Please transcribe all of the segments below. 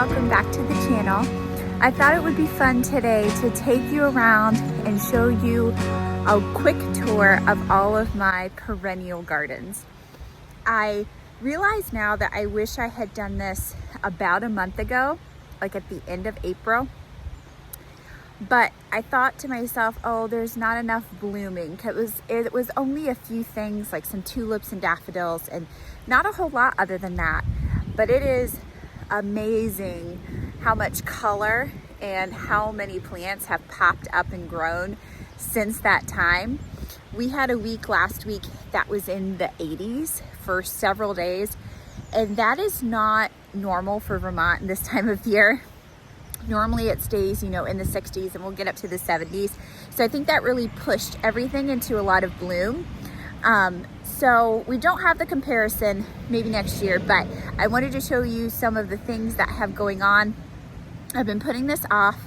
welcome back to the channel. I thought it would be fun today to take you around and show you a quick tour of all of my perennial gardens. I realize now that I wish I had done this about a month ago, like at the end of April. But I thought to myself, oh, there's not enough blooming. It was only a few things like some tulips and daffodils and not a whole lot other than that. But it is amazing how much color and how many plants have popped up and grown since that time. We had a week last week that was in the 80s for several days, and that is not normal for Vermont this time of year. Normally it stays, in the 60s, and we'll get up to the 70s. So I think that really pushed everything into a lot of bloom. So we don't have the comparison maybe next year, but I wanted to show you some of the things that have going on. I've been putting this off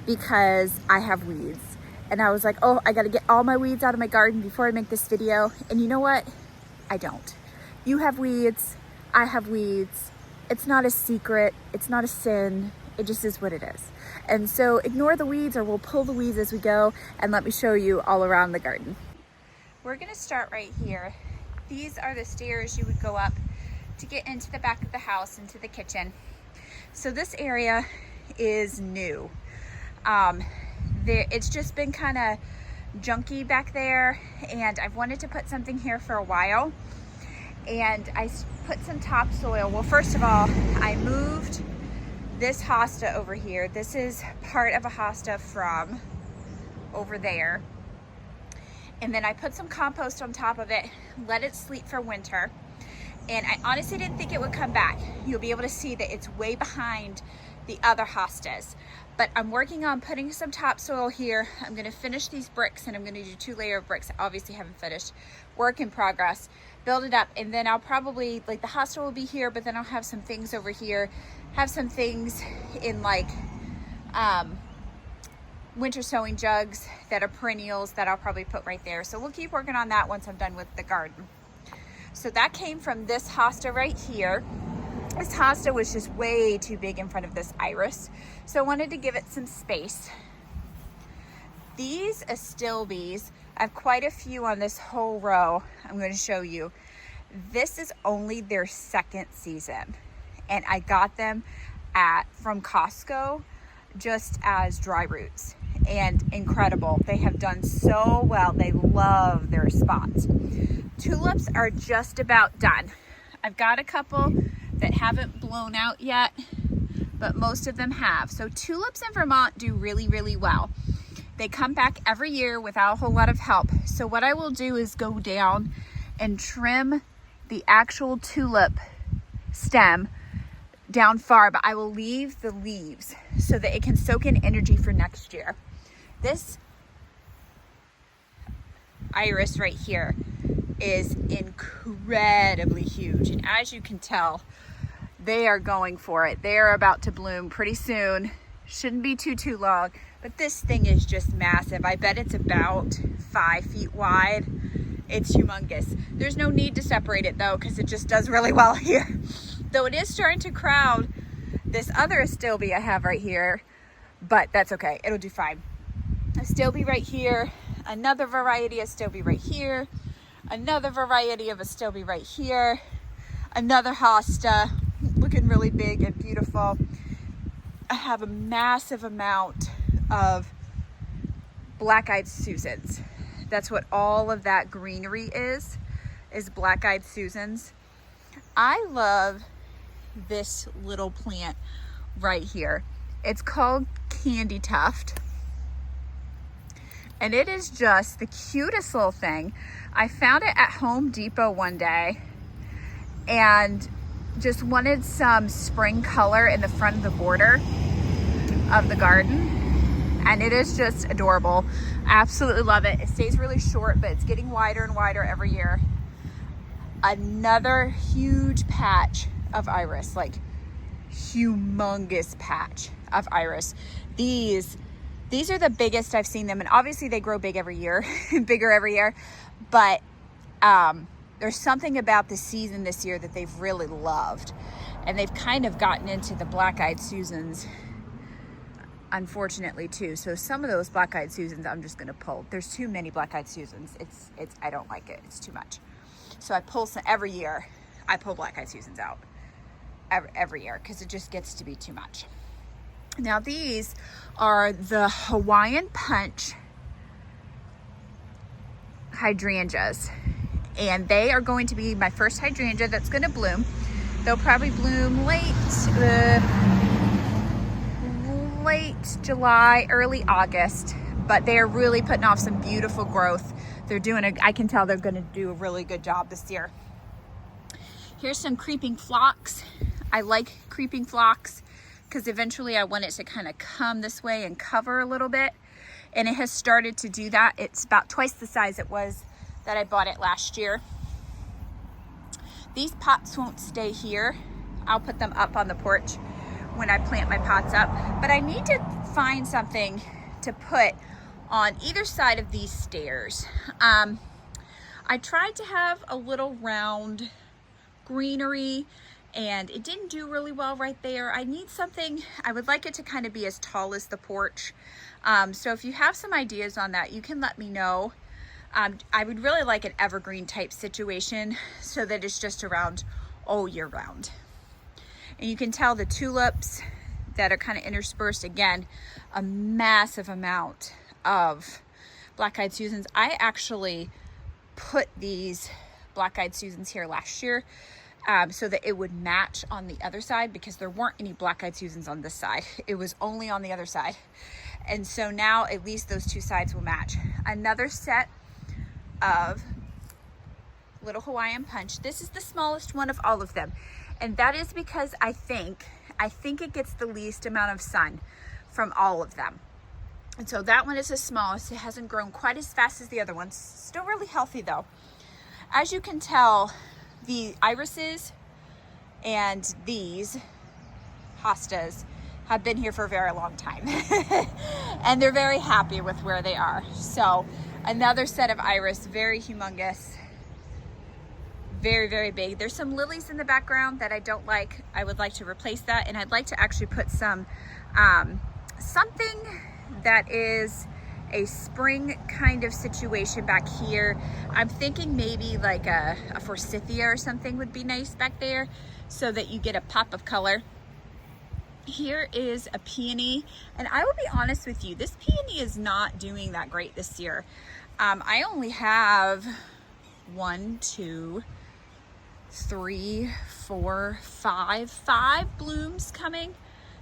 because I have weeds. And I was like, oh, I gotta get all my weeds out of my garden before I make this video. And you know what? I don't. You have weeds, I have weeds. It's not a secret, it's not a sin. It just is what it is. And so ignore the weeds, or we'll pull the weeds as we go, and let me show you all around the garden. We're gonna start right here. These are the stairs you would go up to get into the back of the house, into the kitchen. So this area is new. It's just been kind of junky back there, and I've wanted to put something here for a while. And I put some topsoil. Well, first of all, I moved this hosta over here. This is part of a hosta from over there. And then I put some compost on top of it, let it sleep for winter. And I honestly didn't think it would come back. You'll be able to see that it's way behind the other hostas. But I'm working on putting some topsoil here. I'm gonna finish these bricks, and I'm gonna do 2 layers of bricks. I obviously haven't finished. Work in progress. Build it up, and then I'll probably, the hosta will be here, but then I'll have some things over here. Have some things in winter sowing jugs that are perennials that I'll probably put right there. So we'll keep working on that once I'm done with the garden. So that came from this hosta right here. This hosta was just way too big in front of this iris, so I wanted to give it some space. These astilbes, I have quite a few on this whole row. I'm going to show you. This is only their second season, and I got them from Costco just as dry roots, and incredible. They have done so well. They love their spots. Tulips are just about done. I've got a couple that haven't blown out yet, but most of them have. So tulips in Vermont do really, really well. They come back every year without a whole lot of help. So what I will do is go down and trim the actual tulip stem down far, but I will leave the leaves so that it can soak in energy for next year. This iris right here is incredibly huge, and as you can tell, they are going for it. They are about to bloom pretty soon. Shouldn't be too long, but this thing is just massive. I bet it's about 5 feet wide. It's humongous. There's no need to separate it though, because it just does really well here. Though it is starting to crowd this other astilbe I have right here, but that's okay, it'll do fine. Astilbe right here, another variety of astilbe right here, another variety of astilbe right here, another hosta looking really big and beautiful. I have a massive amount of black-eyed Susans. That's what all of that greenery is black-eyed Susans. I love this little plant right here. It's called Candy Tuft, and it is just the cutest little thing. I found it at Home Depot one day and just wanted some spring color in the front of the border of the garden, and it is just adorable. Absolutely love it. It stays really short, but it's getting wider and wider every year. Another huge patch of iris, like humongous patch of iris. These are the biggest I've seen them, and obviously they grow big every year, bigger every year, but there's something about the season this year that they've really loved. And they've kind of gotten into the black-eyed Susans, unfortunately, too. So some of those black-eyed Susans I'm just gonna pull. There's too many black-eyed Susans. I don't like it, it's too much. So I pull some, every year, I pull black-eyed Susans out. Every year, because it just gets to be too much. Now these are the Hawaiian Punch hydrangeas, and they are going to be my first hydrangea that's going to bloom. They'll probably bloom late July, early August, but they are really putting off some beautiful growth. I can tell they're going to do a really good job this year. Here's some creeping phlox. I like creeping phlox because eventually I want it to kind of come this way and cover a little bit. And it has started to do that. It's about twice the size it was that I bought it last year. These pots won't stay here. I'll put them up on the porch when I plant my pots up. But I need to find something to put on either side of these stairs. I tried to have a little round greenery, and it didn't do really well right there. I need something, I would like it to kind of be as tall as the porch. So if you have some ideas on that, you can let me know. I would really like an evergreen type situation so that it's just around all year round. And you can tell the tulips that are kind of interspersed, again, a massive amount of black-eyed Susans. I actually put these black-eyed Susans here last year so that it would match on the other side, because there weren't any black-eyed Susans on this side. It was only on the other side. And so now at least those two sides will match. Another set of little Hawaiian Punch. This is the smallest one of all of them. And that is because I think it gets the least amount of sun from all of them. And so that one is the smallest. It hasn't grown quite as fast as the other ones. Still really healthy though. As you can tell, the irises and these hostas have been here for a very long time. And they're very happy with where they are. So another set of iris, very humongous, very, very big. There's some lilies in the background that I don't like. I would like to replace that, and I'd like to actually put some something that is a spring kind of situation back here. I'm thinking maybe like a forsythia or something would be nice back there so that you get a pop of color. Here is a peony, and I will be honest with you, this peony is not doing that great this year. I only have 1, 2, 3, 4, 5 blooms coming.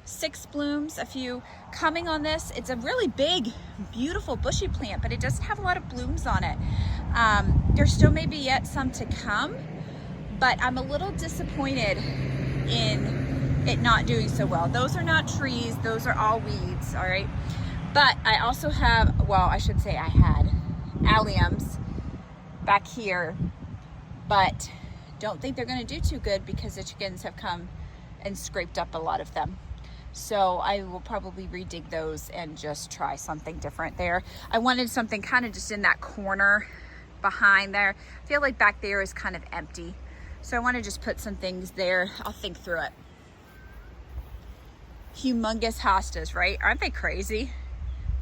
6 blooms, a few coming on this. It's a really big, beautiful bushy plant, but it doesn't have a lot of blooms on it. There's still maybe yet some to come, but I'm a little disappointed in it not doing so well. Those are not trees, those are all weeds, all right? But I also have, well, I should say I had alliums back here, but don't think they're gonna do too good because the chickens have come and scraped up a lot of them. So I will probably redig those and just try something different there. I wanted something kind of just in that corner behind there. I feel like back there is kind of empty. So I want to just put some things there. I'll think through it. Humongous hostas, right? Aren't they crazy?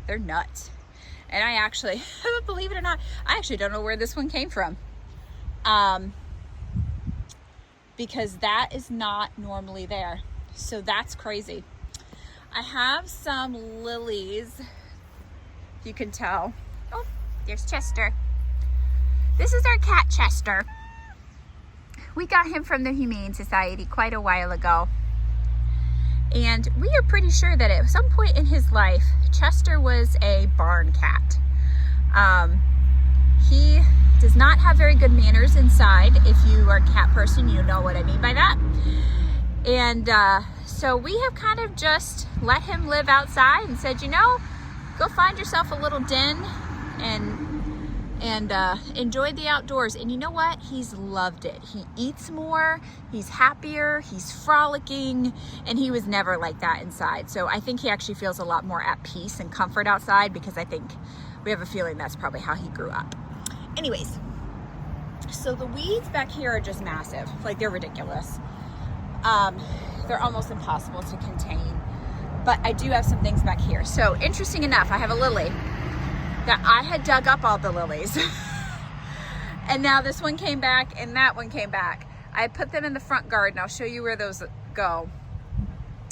They're nuts. And I actually, believe it or not, I actually don't know where this one came from. Because that is not normally there. So that's crazy. I have some lilies, you can tell. Oh, there's Chester. This is our cat, Chester. We got him from the Humane Society quite a while ago. And we are pretty sure that at some point in his life, Chester was a barn cat. He does not have very good manners inside. If you are a cat person, you know what I mean by that. And so we have kind of just let him live outside and said, you know, go find yourself a little den and enjoy the outdoors. And you know what? He's loved it. He eats more, he's happier, he's frolicking, and he was never like that inside. So I think he actually feels a lot more at peace and comfort outside, because I think we have a feeling that's probably how he grew up. Anyways, so the weeds back here are just massive. Like, they're ridiculous. They're almost impossible to contain. But I do have some things back here. So interesting enough, I have a lily that I had dug up all the lilies. And now this one came back and that one came back. I put them in the front garden. I'll show you where those go.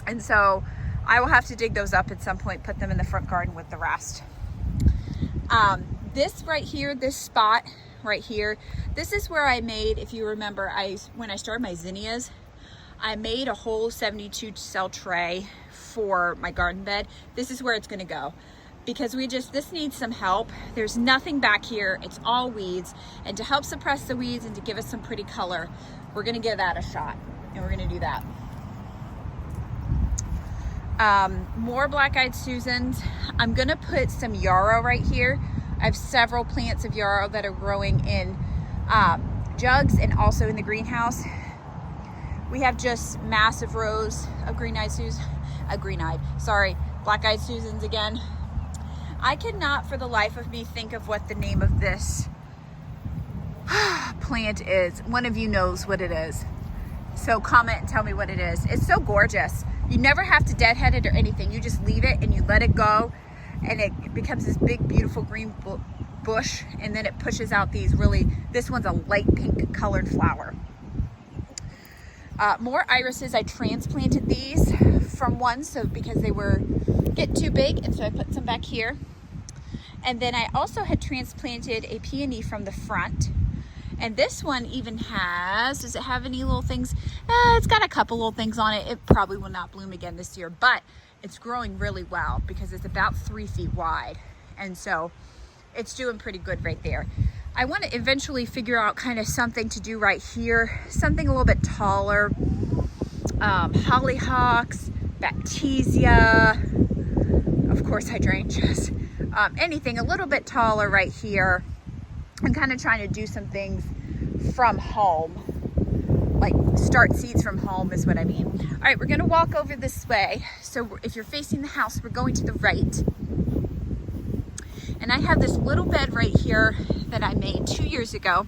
And so I will have to dig those up at some point, put them in the front garden with the rest. This right here, this spot right here, this is where I made, if you remember, when I started my zinnias, I made a whole 72 cell tray for my garden bed. This is where it's gonna go because this needs some help. There's nothing back here, it's all weeds. And to help suppress the weeds and to give us some pretty color, we're gonna give that a shot and we're gonna do that. More black-eyed Susans. I'm gonna put some yarrow right here. I have several plants of yarrow that are growing in jugs and also in the greenhouse. We have just massive rows of black-eyed Susans again. I cannot for the life of me think of what the name of this plant is. One of you knows what it is. So comment and tell me what it is. It's so gorgeous. You never have to deadhead it or anything. You just leave it and you let it go and it becomes this big, beautiful green bush. And then it pushes out this one's a light pink colored flower. More irises. I transplanted these from one because they were getting too big, and so I put some back here. And then I also had transplanted a peony from the front, and this one even does it have any little things? It's got a couple little things on it. It probably will not bloom again this year, but it's growing really well because it's about 3 feet wide, and so it's doing pretty good right there. I want to eventually figure out kind of something to do right here, something a little bit taller. Hollyhocks, Baptisia, of course hydrangeas, anything a little bit taller right here. I'm kind of trying to do some things from home, like start seeds from home is what I mean. All right, we're gonna walk over this way. So if you're facing the house, we're going to the right. And I have this little bed right here that I made 2 years ago.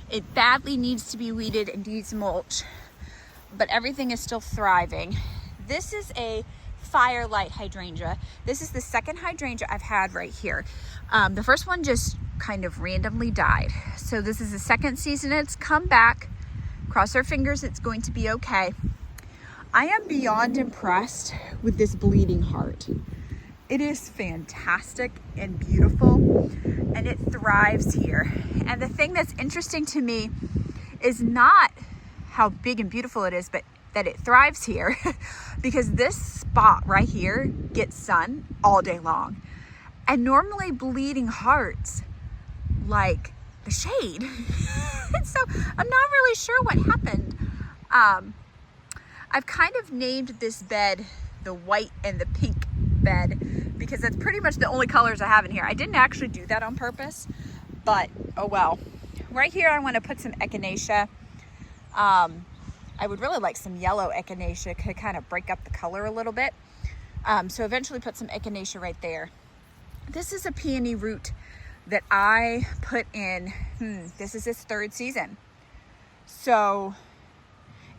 It badly needs to be weeded and needs mulch, but everything is still thriving. This is a firelight hydrangea. This is the second hydrangea I've had right here. The first one just kind of randomly died. So this is the second season it's come back. Cross our fingers, it's going to be okay. I am beyond impressed with this bleeding heart. It is fantastic and beautiful, and it thrives here. And the thing that's interesting to me is not how big and beautiful it is, but that it thrives here because this spot right here gets sun all day long. And normally bleeding hearts like the shade. So I'm not really sure what happened. I've kind of named this bed the white and the pink bed because that's pretty much the only colors I have in here. I didn't actually do that on purpose, but oh well. Right here I want to put some echinacea. I would really like some yellow echinacea to kind of break up the color a little bit. So eventually put some echinacea right there. This is a peony root that I put in, this is its third season. So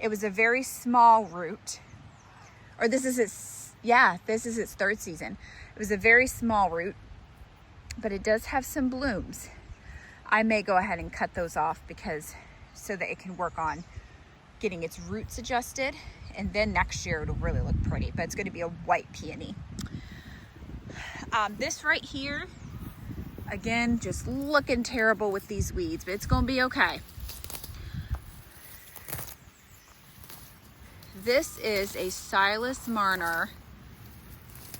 it was a very small root, or this is its third season. It was a very small root, but it does have some blooms. I may go ahead and cut those off so that it can work on getting its roots adjusted, and then next year it'll really look pretty, but it's going to be a white peony. This right here, again, just looking terrible with these weeds, but it's going to be okay. This is a Silas Marner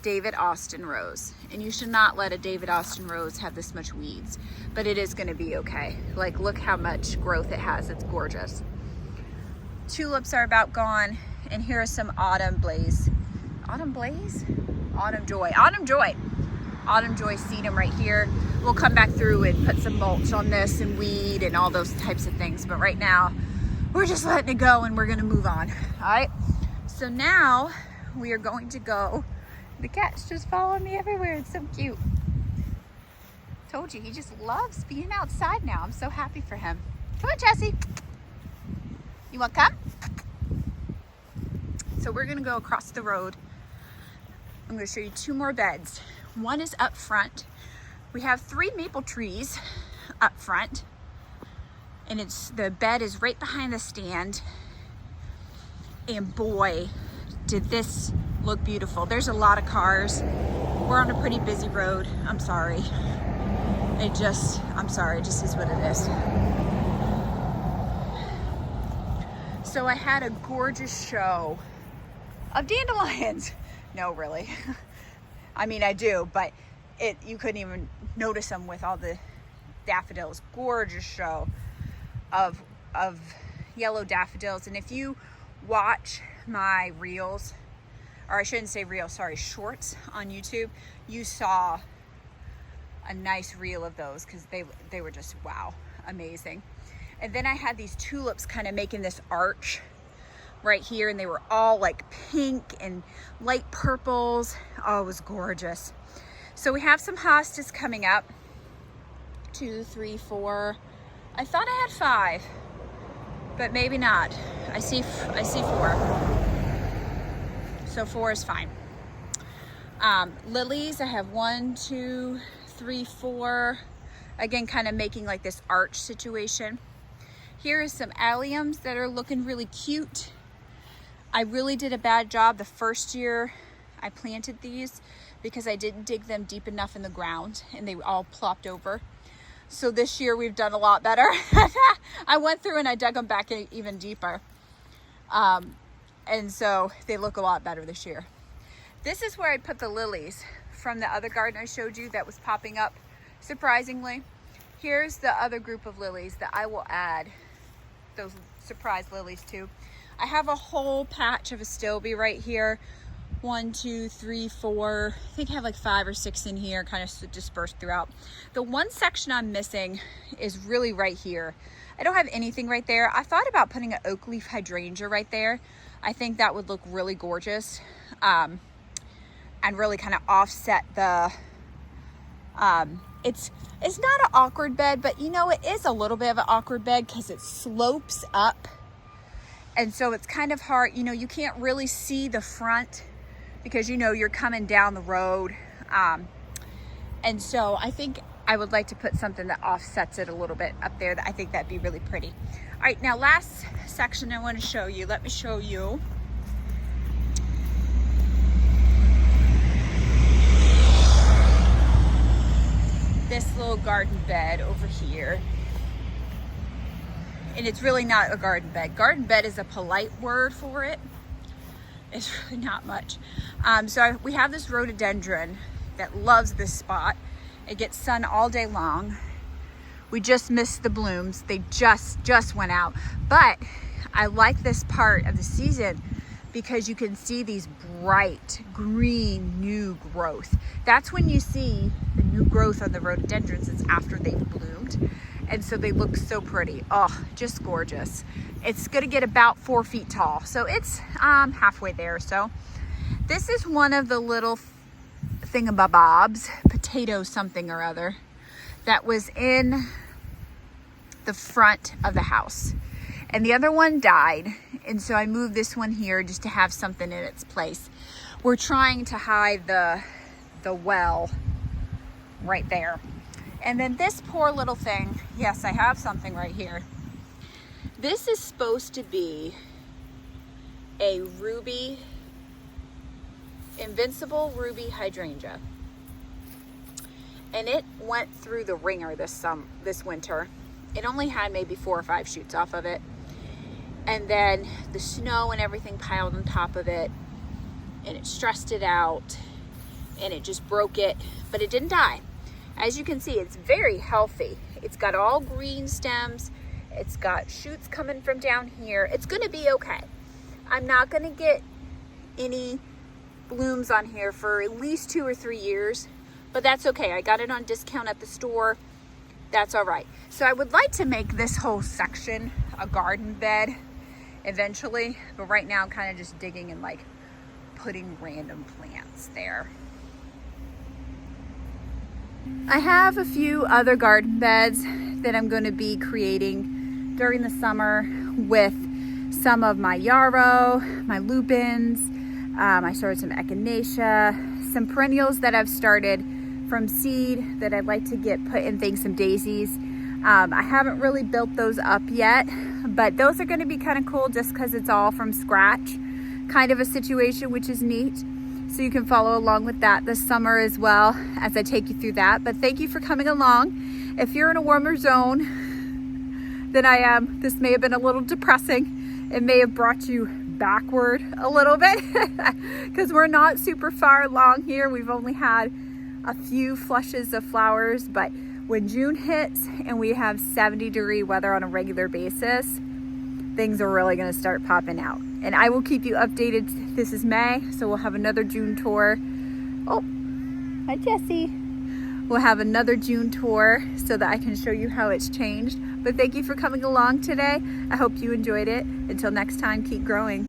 David Austin rose, and you should not let a David Austin rose have this much weeds, but it is going to be okay. Like, look how much growth it has. It's gorgeous. Tulips are about gone, and here are some autumn blaze. Autumn blaze? Autumn joy. Autumn joy. Autumn joy sedum right here. We'll come back through and put some mulch on this and weed and all those types of things, but right now we're just letting it go and we're going to move on. All right, so now we are going to go. The cat's just following me everywhere. It's so cute. Told you, he just loves being outside now. I'm so happy for him. Come on, Jessie. You want to come? So we're gonna go across the road. I'm gonna show you 2 more beds. One is up front. We have 3 maple trees up front, and the bed is right behind the stand. And boy, did this look beautiful. There's a lot of cars. We're on a pretty busy road. I'm sorry. I'm sorry, it just is what it is. So I had a gorgeous show of dandelions. No, really. I mean, I do, but you couldn't even notice them with all the daffodils. Gorgeous show of yellow daffodils. And if you watch my reels, or I shouldn't say reels, sorry, shorts on YouTube, you saw a nice reel of those because they were just, wow, amazing. And then I had these tulips kind of making this arch right here, and they were all like pink and light purples. Oh, it was gorgeous. So we have some hostas coming up. 2, 3, 4. I thought I had 5, but maybe not. I see 4. So 4 is fine. Lilies, I have 1, 2, 3, 4. Again, kind of making like this arch situation. Here is some alliums that are looking really cute. I really did a bad job the first year I planted these because I didn't dig them deep enough in the ground and they all plopped over. So this year we've done a lot better. I went through and I dug them back even deeper. And so they look a lot better this year. This is where I put the lilies from the other garden I showed you that was popping up surprisingly. Here's the other group of lilies that I will add those surprise lilies to. I have a whole patch of astilbe right here. 1, 2, 3, 4. I think I have like 5 or 6 in here, kind of dispersed throughout. The one section I'm missing is really right here. I don't have anything right there. I thought about putting an oak leaf hydrangea right there. I think that would look really gorgeous, and really kind of offset the, it's not an awkward bed, but you know, it is a little bit of an awkward bed because it slopes up. And so it's kind of hard, you know, you can't really see the front because you know, you're coming down the road. And so I think I would like to put something that offsets it a little bit up there. I think that'd be really pretty. All right, now last section I want to show you. Let me show you. This little garden bed over here. And it's really not a garden bed. Garden bed is a polite word for it. It's really not much. We have this rhododendron that loves this spot. It gets sun all day long. We just missed the blooms. They just went out. But I like this part of the season because you can see these bright green new growth. That's when you see the new growth on the rhododendrons. It's after they've bloomed. And so they look so pretty. Oh, just gorgeous. It's gonna get about 4 feet tall. So it's halfway there. So this is one of the little thingamabobs, potato something or other, that was in the front of the house. And the other one died. And so I moved this one here just to have something in its place. We're trying to hide the well right there. And then this poor little thing, yes, I have something right here. This is supposed to be a invincible ruby hydrangea. And it went through the ringer this winter. It only had maybe 4 or 5 shoots off of it. And then the snow and everything piled on top of it, and it stressed it out, and it just broke it, but it didn't die. As you can see, it's very healthy. It's got all green stems. It's got shoots coming from down here. It's gonna be okay. I'm not gonna get any blooms on here for at least 2 or 3 years, but that's okay. I got it on discount at the store. That's all right. So I would like to make this whole section a garden bed eventually, but right now I'm kind of just digging and like putting random plants there. I have a few other garden beds that I'm going to be creating during the summer with some of my yarrow, my lupins. I started some echinacea, some perennials that I've started from seed that I'd like to get put in things, some daisies. I haven't really built those up yet, but those are gonna be kind of cool just because it's all from scratch kind of a situation, which is neat. So you can follow along with that this summer as well as I take you through that. But thank you for coming along. If you're in a warmer zone than I am, this may have been a little depressing. It may have brought you backward a little bit because we're not super far along here. We've only had a few flushes of flowers, but when June hits and we have 70-degree weather on a regular basis, things are really going to start popping out. And I will keep you updated. This is May, so we'll have another June tour. Oh, hi Jessie. We'll have another June tour so that I can show you how it's changed. But thank you for coming along today. I hope you enjoyed it. Until next time, keep growing.